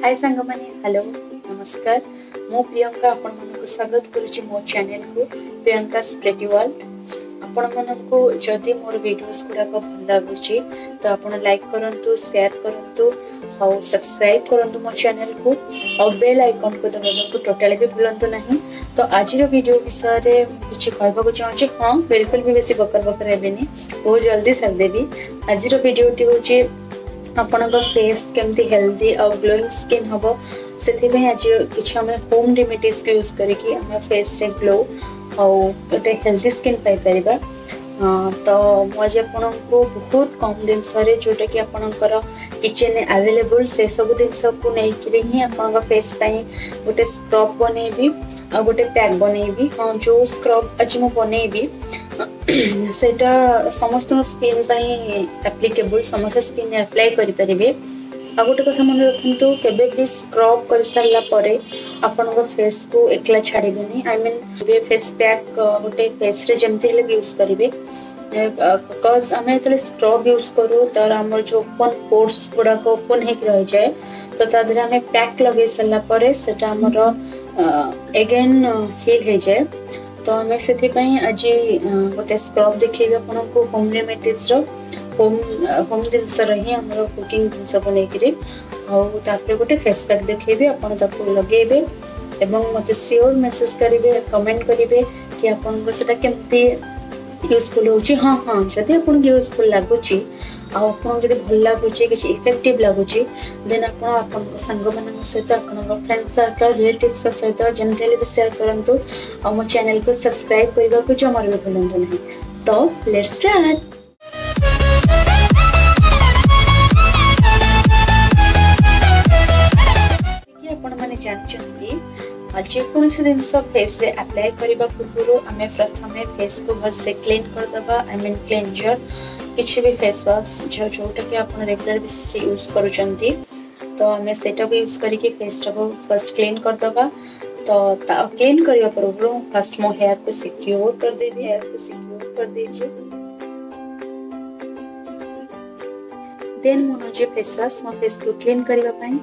हाय सांग माने हेलो नमस्कार मु प्रियंका आपण मन स्वागत करुछि मो चैनल को प्रियंका स्प्रेटी वर्ल्ड। आपण मन को जदि मोर वीडियोस गुडा को भल लागुछि तो आपण लाइक करंतु शेयर करंतु और सब्सक्राइब करंतु मो चैनल को और बेल आइकन को दबाबा को टोटली भी भूलंतु नहीं। तो आज रो वीडियो विषय रे किछि कहबा को चाहछि। हां बिल्कुल भी बेसी बकर बकर हेबेनी बहुत जल्दी सार देबी। आज रो वीडियो टी होछि आपन को फेस केमती हेल्दी और ग्लोइंग स्किन हबो से आज किसी आम होम रेमेडीज को यूज करके आम फेस रे ग्लो और गोटे हेल्दी स्किन पाई परिबा। तो मुझे आपन को बहुत कम दिन जोटा कि आपनकर किचन अवेलेबल से सब दिन को लेकिन ही आपन फेस पाई गोटे स्क्रब बनैबी और गोटे पैक बनैबी। हाँ जो स्क्रब आज मु बनैबी सेटा समस्त स्किन पाई एप्लिकेबल समस्त स्किन अप्लाई करि परिबे। आ गोटे कथा मन रखंतु केबे भी स्क्रब कर सारला परे आपन को फेस को एकला छाड़ीबेनी। आई मीन बे फेस पैक गोटे फेस रे जेमति ले यूज करिवे बिकॉज़ हमें तले स्क्रब यूज करू तर हमर जो ओपन पोर्स गुडा को ओपन हे रह जाए तो तादरे हमें पैक लगे सारला परे सेटा हमर अगेन हील हे जाए। तो हमें से आज गोटे स्क्रब देखिए आपन को होम रेमेडीज होम जिनस रही हमर कुकिंग जिनस बनैकरी और तापर गोटे फेस पैक देखिए आपन ताको लगेबे एवं मते श्योर मैसेज करिवे कमेंट करिवे कि आपन को सेटा केमती यूजफुल होची। हाँ हाँ जदि आपन यूजफुल लागुची आपन जदि भल लागुची किछि इफेक्टिव लागुची देन आपन संग मन सहित आपन फ्रेंड सर्कल रिलेटिव्स का सहित जेमतेले भी शेयर करंतु और मो चैनल को सब्सक्राइब करबा को जमार भी भूलंतु नहीं। तो लेट्स स्टार्ट। आपण माने जानचंती जे कौन से दिन फेस रे अप्लाई करबा पूर्व आमे प्रथमे फेस को भल से क्लीन कर दबा। आई मीन क्लेंजर किछि भी फेस वॉश जोटा कि आपण रेगुलर बेसिस रे यूज करूचंती तो हमें सेटा को यूज करके फेस को फर्स्ट क्लीन कर दबा। तो क्लीन करबा पूर्व फर्स्ट मो हेयर को सिक्योर कर देबी। हेयर को सिक्योर कर देछि देन मोनो जे फेस वॉश मो फेस को क्लीन करबा पई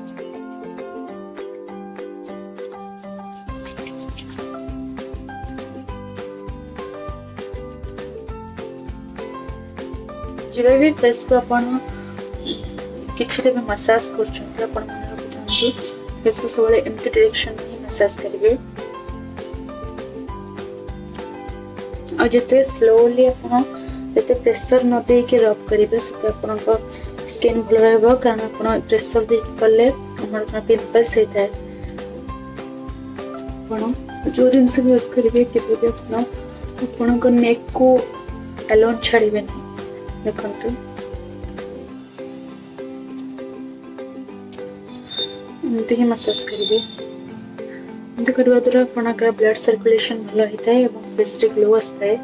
जब भी फेस को अपन किछि भी मसाज करछंती अपन मन रखथंती फेस को सबले एमती डायरेक्शन में मसाज करिवे और जते स्लोली अपन जते प्रेशर न दे के रब करिवे सेते अपन को स्किन भल रहबो कारण अपन प्रेशर दे करले हमर का पिंपल्स हेता है। अपन जो दिन से यूज करिवे के भी अपन को नेक को अलोन छाड़िबे नहीं। देखंतु एमती ही मसाज करिवे एमती करबा द्वारा आपनका ब्लड सर्कुलेशन भलो होता है एवं फेस रे ग्लो आस्ता है।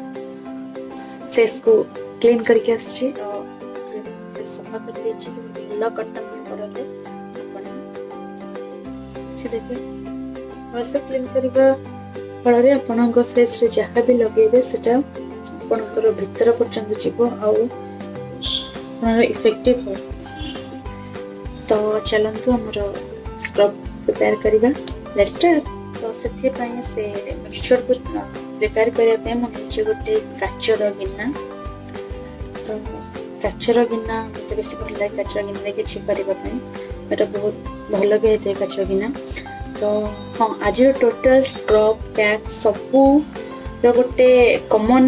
फेस को क्लीन करके आछी फेस सफा कर देछि तो भलो कटन में पड़ले अपन छी देखिए वैसे क्लीन करबा फल रे आपनका फेस रे जहा भी लगेबे सेटा आपनकर भीतर पर्यंत जीवो आउ इफेक्टिव हो। तो चलंतु हमरो स्क्रब प्रिपेयर करिबा। Let's start. तो सेथि पई से मिक्सचर को प्रिपेयर करिया पे मने गोटे काचर गिन्ना। तो काचर गिन्ना मते बेसी भल लागे काचर गिन्ना के छि परिबा पे एटा बहुत भल भी हेते काचर गिन्ना। तो हां आज टोटल स्क्रब पैक सबु गोटे कॉमन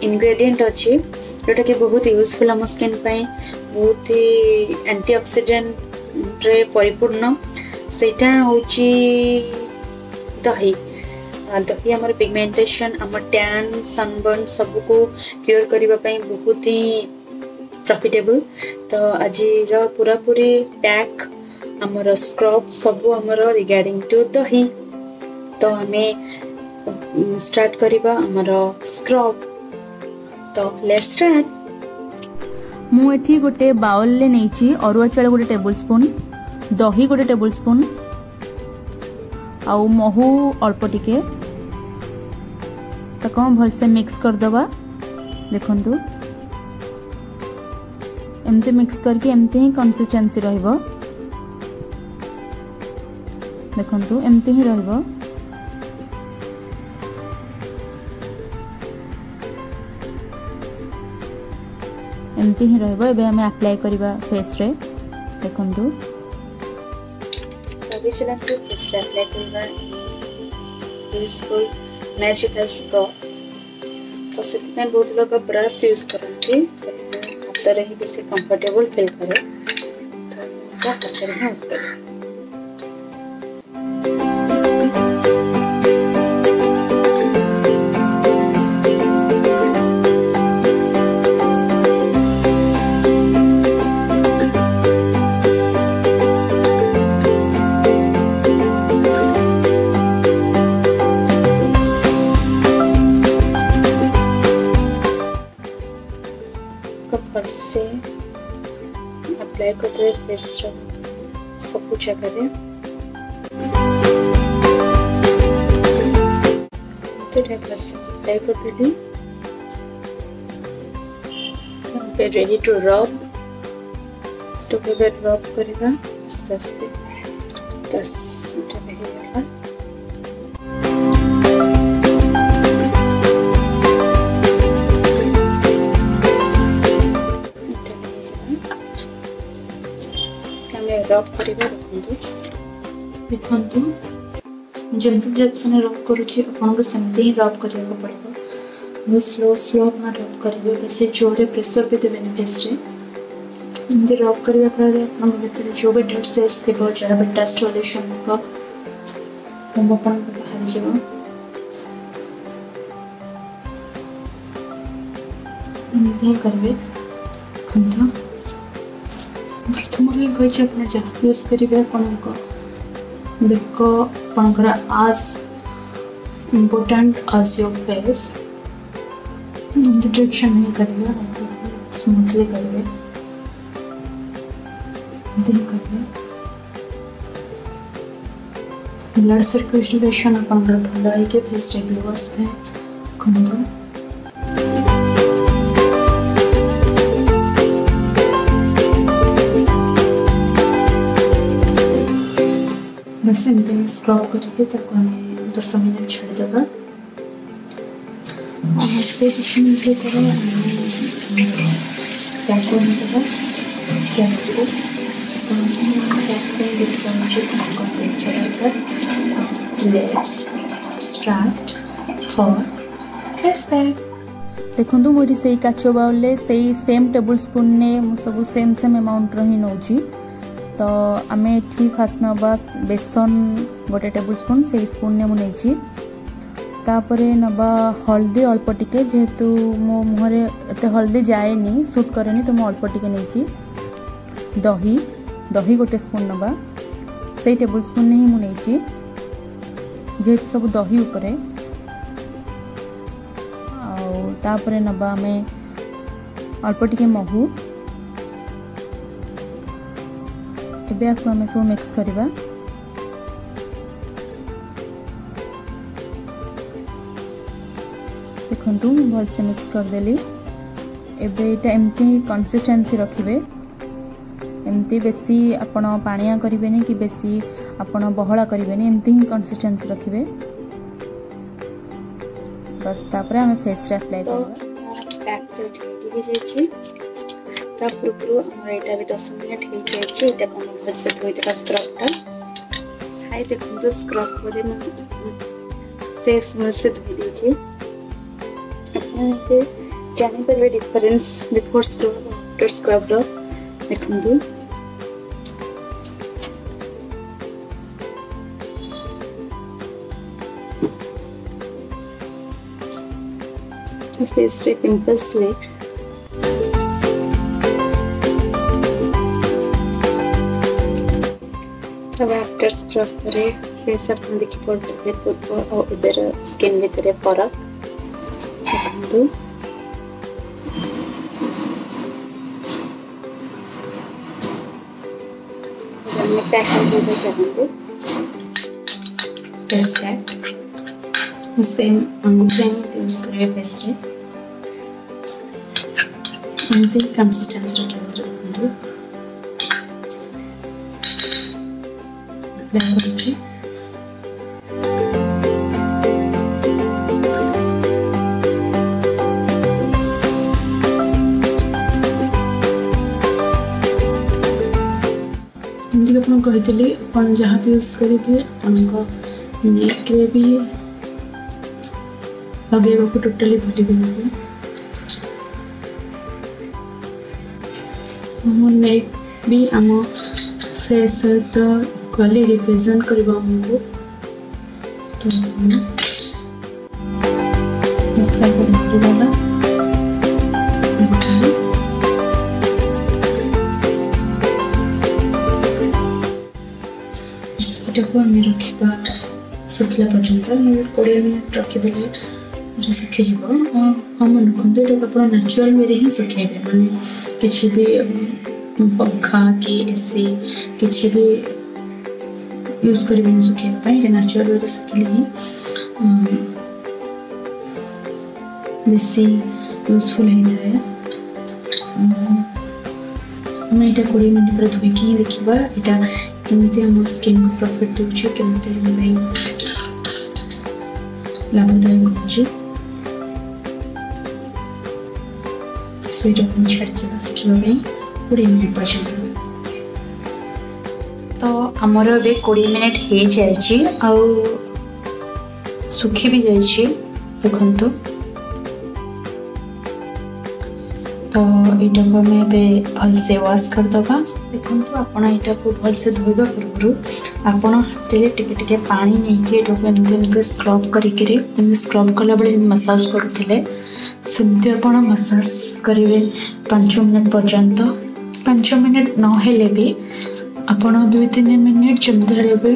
इंग्रेडिएंट अच्छी जोटा कि बहुत यूजफुल आम स्किन पाई बहुत ही एंटीऑक्सीडेंट रे परिपूर्ण सेटा होची दही। दही आमर पिगमेंटेशन आम टैन सनबर्न सब को क्योर करबा पई बहुत ही प्रॉफिटेबल। तो आज पूरा पूरी पैक आमर स्क्रब सब आमर रिगार्डिंग टू दही। तो हमें स्टार्ट करिबा हमरो स्क्रब। तो लेट्स स्टार्ट। मु एठी गोटे बाउल ले नेची अरुआ चाउल गोटे टेबल स्पून दही गोटे टेबल स्पून आउ महू अल्प टिके ताको भल से मिक्स कर दबा। देखंतु एमते मिक्स करके एमते ही कंसिस्टेंसी रहइबो। देखंतु एमती ही रहइबो। एमती ही रहइबो। एबे हमें अप्लाई करबा फेस रे। देखंतु तभी चलते फेस रे अप्लाई करबा यूजफुल मैजिकल स्प्रे। तो से बहुत लोग ब्रश यूज करती हाथ रे ही बेसी कंफर्टेबल फील करे तो हाथ रे यूज करे। से अप्लाई करते हुए फेस सब कुछ जगह अप्लाई करते थे। रेडी टू रब तो रब करवा आस्ते आस्ते बस इटा रब करिबा। देखंतु जंतु डायरेक्शन रब करूची आपन सेमती ही रब करिया पड़िबो। बहुत स्लो अपना रब करिवे। बेसी जोरे प्रेशर पे देबे नि फेस रे। इंदे रब करिया पर आपन भीतर जो भी डेड सेल्स थिबो जा बे टेस्ट सॉल्यूशन को हम अपन बाहर जेबो। इंदे करबे कंता प्रथम कही अपना जहाँ यूज करेंगे आपंकर आज इम्पोर्टेंट आज योर फेस डायरेक्शन नहीं करेंगे स्मूथली करेंगे ब्लड सर्कुलेशन आपंकर भल है फेस रे ग्लो आसते हैं। बस एमती स्क्रब करके 10 मिनट छाड़देगा। से 10 मिनट देखो मोरी से काच बाउल से सेम टेबल स्पून ने सब सेम अमाउंट रही नौची। तो आम ये फास्ट नवा बेसन गोटे टेबल स्पून से स्पून ने मुझे तापर नवा हल्दी अल्प टिके जेहेतु मो मुहरे एत हल्दी जाएनी सूट करे तो मुझे अल्प टिके नहीं। दही दही गोटे स्पून नवा से टेबल स्पून ने ही मुझे जेहेतु सब दही उपरे तापर नवा आम अल्प टिके महू एबे आपको हमें सब मिक्स करवा। देखंतु भल से मिक्स कर देली। एबे एटा एमती कंसिस्टेंसी रखिबे। एमती बेसी आपण पानिया करिवेनी कि बेसी आपण बहळा करिवेनी एमती ही कंसिस्टेंसी रखिबे। बस तापर हमें फेस रे अप्लाई करबा। पैक तो रेडी हो जायछि। ता पूर्व हमर एटा भी 10 मिनट हो जायछि। एटा कम से धोई देबा स्क्रबटा। हाय देखंतु स्क्रब करे म फेस में से धोई दीजिए। अपन जानि परबे difference before scrub after scrub रो। देखंतु फेस रे पिंपल्स हुए तब आफ्टर स्क्रब करे फेस अपन देखि पड़ते पूर्व और इधर स्किन भीतर फरक देखंतु। मैं पैक कर देना चाहूँगी फेस पैक सेम अंगूठे यूज करें फेस रे। एमती कंसिस्टेंसी रखिए। अप्लाई करूँगी जमीक आप कही आप जहाँ भी यूज करेंगे आपंक नेक्रे भी लगेगा टोटाली भूलिए ना। मो नेक भी आम फेस सहित इक्वाली रिप्रेजेंट करबा हमको। तो मसला को रखी वाला को आम रखा सुखला पर्यंत 20 मिनट रखीदे सुखीज। हाँ मन रखते ये आप नेचुरल वे ही सुखेबे माने किसी भी पंखा कि एसी किसी भी यूज करेंगे सुखेबा नेचुरल वे सुखिले ही बेसी यूजफुल होता है। आम यहाँ 20 मिनट पर धोईकी देखा यहाँ केमती आम स्किन को प्रॉफिट दूचे केमती लाभदायक हो छाड़ी शिखापी 20 मिनट पर्यटन। तो आमर ए 20 मिनट हो जाए सुखी भी जाइए देखु। तो यहाँ को आम भलसे वाश करदे देखु। आपड़ यहाँ को भलसे धोवा पूर्व आपड़ हाथ टे पानी नहीं स्क्रब करके स्क्रब कला बेले मसाज करुले सेमती आप मसाज करेंगे 5 मिनट पर्यंत। 5 मिनट नहेले भी आप 2-3 मिनट जमी भी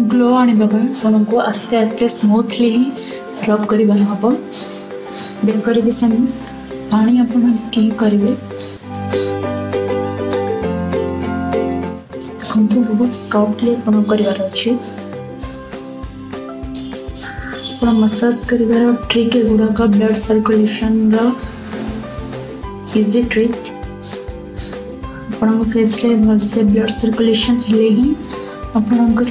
ग्लो आने आपन को आस्ते आस्ते स्मूथली ही रब करवा हम। बेकर भी सेम पानी आप करेंगे देखो बहुत सॉफ्टली आप करार अच्छे। मसाज कर ट्रिक गुड़ाक ब्लड सर्कुलेशन इजी ट्रिक आपण फेस रे भलसे ब्लड सर्कुलेशन हेले ही आपणकर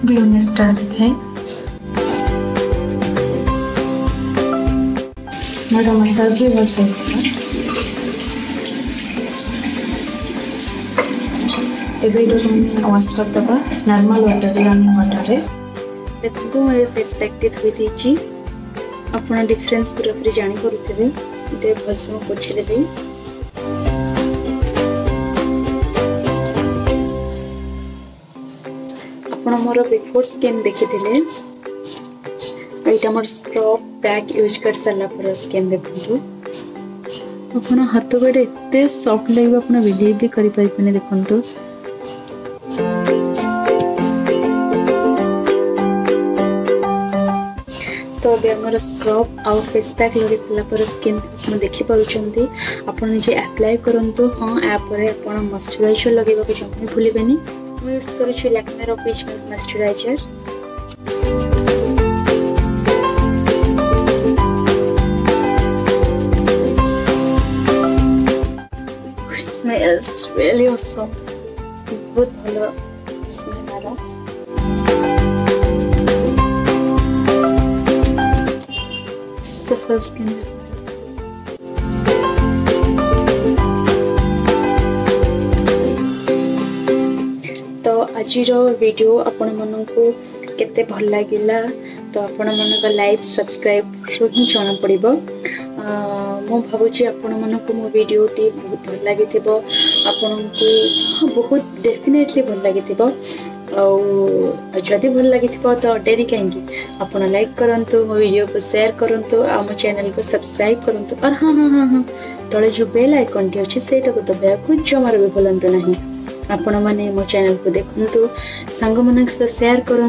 ग्लोनेस आसी मोर मसाज भी भलसे वाश करदे नॉर्मल वाटर रनिंग वाटर देखो। मैं फेस पैक धोई देती आप डिफरेन्स पूरा पूरी जापे ये भलसे मुझे पोछीदेवी। आप मोर बिफोर स्किन देखी यहाँ मोर स्क्रब पैक यूज कर सारापर स्किन देखो। आप हाथ गोटे एत सफ्ट लगे आप बिलीव भी करें देखो। तो अभी आमर स्क्रब आउ फेस पैक लगे सारापर स्किन देखिपुंट आप निजे अप्लाई करूँ। हाँ यापर आप मॉइस्चराइजर लगे जमी भूलें। मुझे यूज करुँच Lakme peach milk moisturizer. Smells really awesome. बहुत भलो स्मेल आ रहा। सफल स्किन तो आज वीडियो आपण मन को केते भल लागिला तो आपण मन का लाइक सब्सक्राइब ही जाना पड़िबो। मु भावुची आपण मन को मो वीडियो टी बहुत भल लगी आपण को बहुत डेफिनेटली भल लगी जदि भल लगी तो डेरी कहीं आप लाइक करूँ मो वीडियो को शेयर करूँ आम चैनल को सब्सक्राइब करूँ और हाँ हाँ हाँ हाँ तले जो बेल आइकन टी अच्छे से दबाया जमार भी भूलु ना। आपण मैंने मो चैनल को देखु सांग मन सहित शेयर करूँ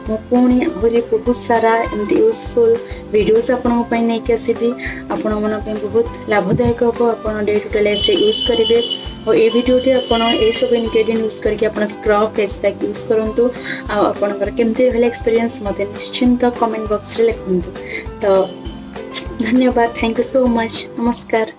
मो पुणी आहरी बहुत सारा एमती यूजफुल वीडियोस आपंपाई नहीं आसबि आपण मन बहुत लाभदायक हम आप डे टू डे लाइफ रे यूज करेंगे और ये वीडियोटी आपड़ ये सब इनग्रेडिएंट यूज करके आप स्क्रब फेस पैक यूज करूँ आपंकर केमती रहा एक्सपीरियंस मत निश्चिंत कमेंट बॉक्स रे लिखु। तो धन्यवाद, थैंक यू सो मच, नमस्कार।